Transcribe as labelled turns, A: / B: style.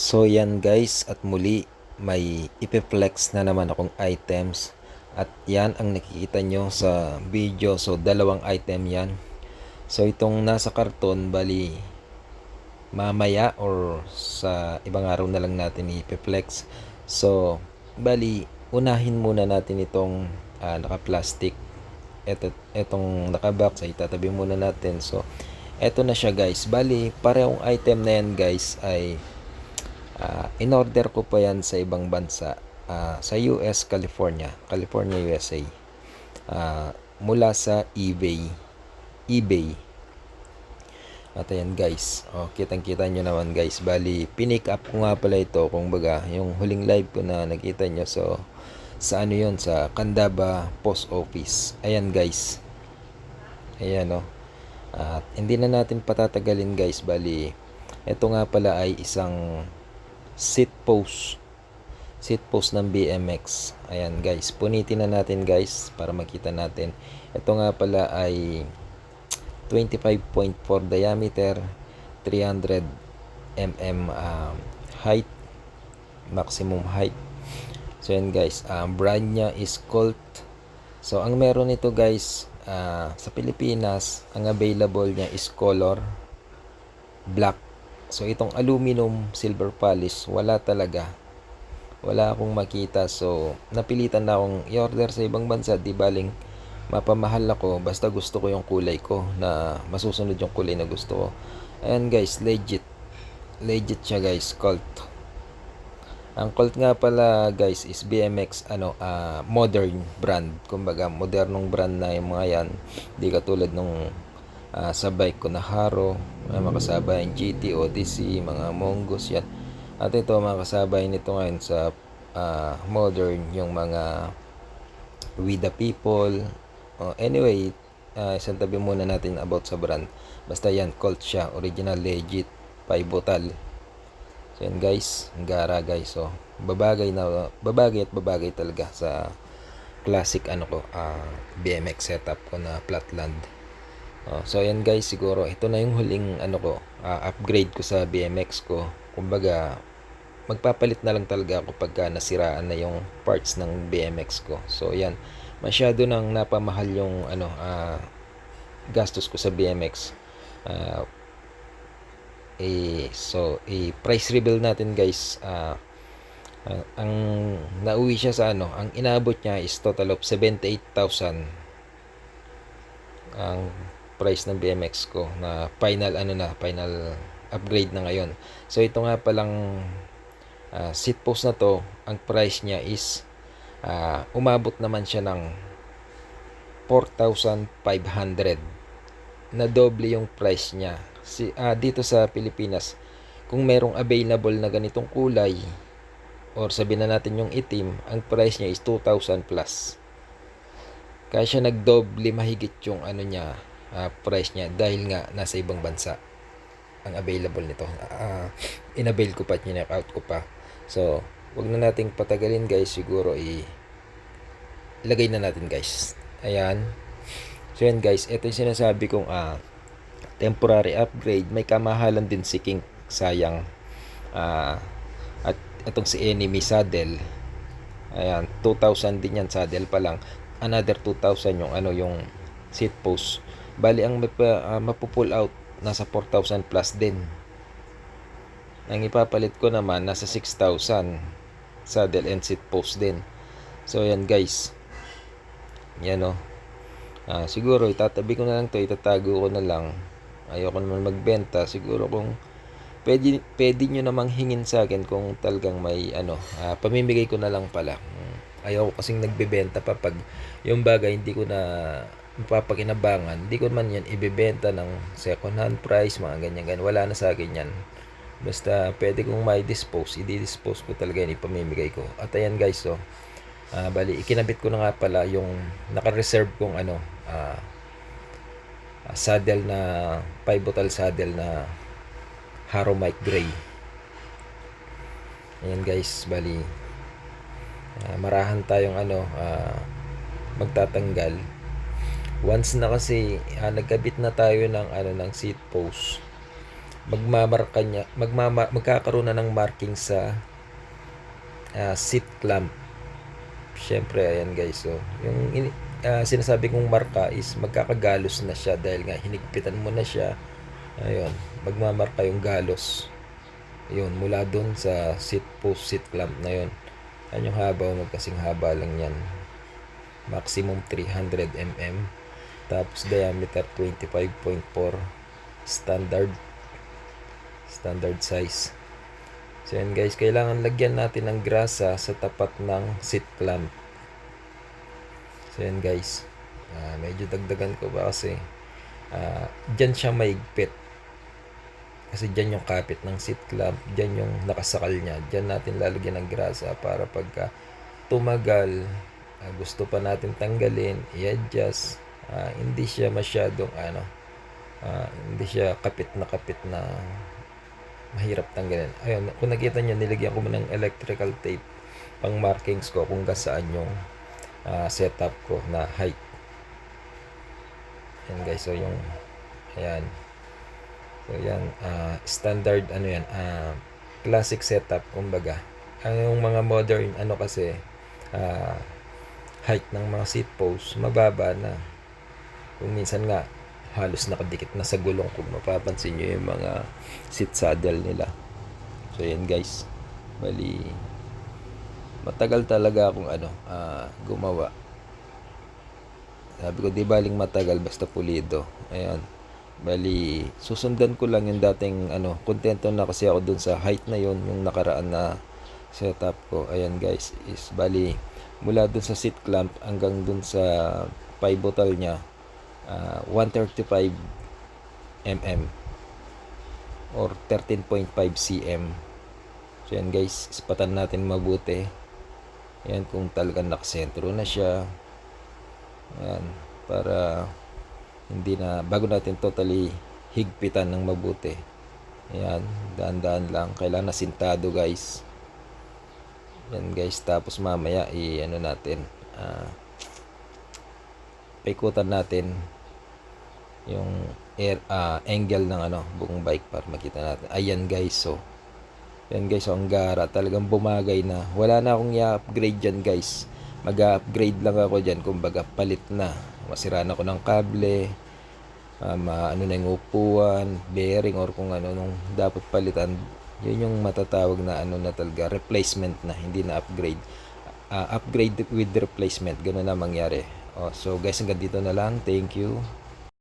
A: So yan guys, at muli may ipiflex na naman akong items. At yan ang nakikita nyo sa video. So dalawang item yan. So itong nasa karton, bali mamaya or sa ibang araw na lang natin ipiflex. So bali unahin muna natin itong naka-plastic. Etong naka-box ay tatabi muna natin. So eto na siya guys. Bali parehong item na yan guys ay in-order ko pa yan sa ibang bansa, sa US, California, USA, mula sa eBay. At ayan guys, kitang-kita nyo naman guys. Bali, pinick up ko nga pala ito, kung baga, yung huling live ko na nakita nyo. So, sa ano yun, sa Candaba Post Office. Ayan guys. Ayan At hindi na natin patatagalin guys. Bali, ito nga pala ay isang seat post ng BMX. Ayan guys, punitin na natin guys para makita natin. Ito nga pala ay 25.4 diameter, 300 mm height, maximum height. So yan guys, brand nya is Colt. So ang meron nito guys, sa Pilipinas, ang available nya is color black. So itong aluminum silver polish, wala talaga. Wala akong makita. So napilitan na akong i-order sa ibang bansa. Di baling mapamahal ako, basta gusto ko yung kulay ko, na masusunod yung kulay na gusto ko. Ayan guys, legit siya guys, Colt. Ang Colt nga pala guys is BMX modern brand. Kumbaga modernong brand na yung mga yan. Di katulad nung sa bike ko na Haro, makasabay yung GT, Odyssey, mga Mongoose yan. At ito makasabay nito ngayon sa modern, yung mga We The People. Anyway, isang tabi muna natin about sa brand. Basta yan, Colt siya, original, legit, pivotal. So yan guys, ang gara guys. So babagay at babagay talaga sa classic BMX setup ko na flatland. So ayan guys, siguro ito na yung huling upgrade ko sa BMX ko. Kumbaga magpapalit na lang talaga ako pagka nasiraan na yung parts ng BMX ko. So ayan, masyado nang napamahal yung gastos ko sa BMX. Price reveal natin guys. Ang nauwi siya sa ang inabot niya is total of 78,000 ang price ng BMX ko na final upgrade na ngayon. So ito nga palang seat post na to, ang price niya is umabot naman siya ng 4,500, na doble yung price niya. Dito sa Pilipinas, kung merong available na ganitong kulay, or sabihin na natin yung itim, ang price niya is 2,000 plus. Kaya siya nagdoble mahigit yung price niya, dahil nga nasa ibang bansa ang available nito. Inavail ko pa, chinek out ko pa. So wag na nating patagalin guys, siguro ilagay na natin guys. Ayan. So yan guys, ito yung sinasabi kong temporary upgrade. May kamahalan din si King, sayang. At itong si Enemy saddle, ayan, 2,000 din yan, saddle pa lang. Another 2,000 yung seat post. Bali ang mapupull out nasa 4,000 plus din. Ang ipapalit ko naman nasa 6,000, saddle and seat post din. So yan guys, yan siguro itatabi ko na lang to, itatago ko na lang. Ayoko naman magbenta. Siguro kung pwede nyo namang hingin sa akin kung talagang may pamimigay ko na lang pala. Ayoko kasing nagbebenta pa pag yung bagay hindi ko na mapapakinabangan. Hindi ko man yan ibebenta ng second hand price, mga ganyan. Wala na sa akin yan. Basta pwede kong may dispose, i-dispose ko talaga yan, ipamimigay ko. At ayan guys, so bali ikinabit ko na nga pala yung naka-reserve kong saddle, na pivotal saddle na Haro Mike Gray. Ayan guys, bali marahan tayong magtatanggal. Once na kasi nagkabit na tayo ng seat post, magkakaroon na ng marking sa seat clamp. Syempre, ayan guys. So, yung sinasabi kong marka is magkakagalos na siya dahil nga hinigpitan mo na siya. Ayun, magmamarka yung galos. Yun, mula dun sa seat post, seat clamp na yun. Yan yung haba, magkasing haba lang yan. Maximum 300 mm. Tapos diameter 25.4. Standard size. So yan guys, kailangan lagyan natin ng grasa sa tapat ng seat clamp. So yan guys, medyo dagdagan ko ba kasi dyan siya maigpit. Kasi dyan yung kapit ng seat clamp, dyan yung nakasakal niya. Dyan natin lalagyan ng grasa para pagka tumagal, gusto pa natin tanggalin, i-adjust. Hindi siya masyadong hindi siya kapit na mahirap tanggalin. Ayun, kung nakita nyo, nilagyan ko ng electrical tape pang markings ko kung saan yung setup ko na height. Yan guys, so yung ayan. So yan, standard classic setup kumbaga. Yung mga modern kasi height ng mga seat post mababa na. Kung minsan nga halos nakadikit na sa gulong kung mapapansin nyo yung mga seat saddle nila. So yan guys, bali matagal talaga akong gumawa. Sabi ko di baling matagal basta pulido. Ayan, bali susundan ko lang yung dating kontento na kasi ako dun sa height na yon, yung nakaraan na setup ko. Ayan guys, is bali mula dun sa seat clamp hanggang dun sa pivotal nya 135 mm or 13.5 cm. So yan guys, ispatan natin mabuti. Ayan, kung talagang nakasentro na siya. Ayan, para hindi na, bago natin totally higpitan ng mabuti. Ayan, daan-daan lang. Kailangan nasintado guys. Yan guys, tapos mamaya natin, paikutan natin yung angle ng buong bike para makita natin. Ayan guys, so yan guys, so ang gara talagang bumagay na. Wala na akong i-upgrade dyan guys. Mag-upgrade lang ako dyan, kumbaga palit na. Masira na ako ng kable, na yung upuan, bearing, or kung nung dapat palitan. Yun yung matatawag na na talaga replacement na, hindi na upgrade. Upgrade with replacement, ganoon na mangyari. So guys, hanggang dito na lang. Thank you.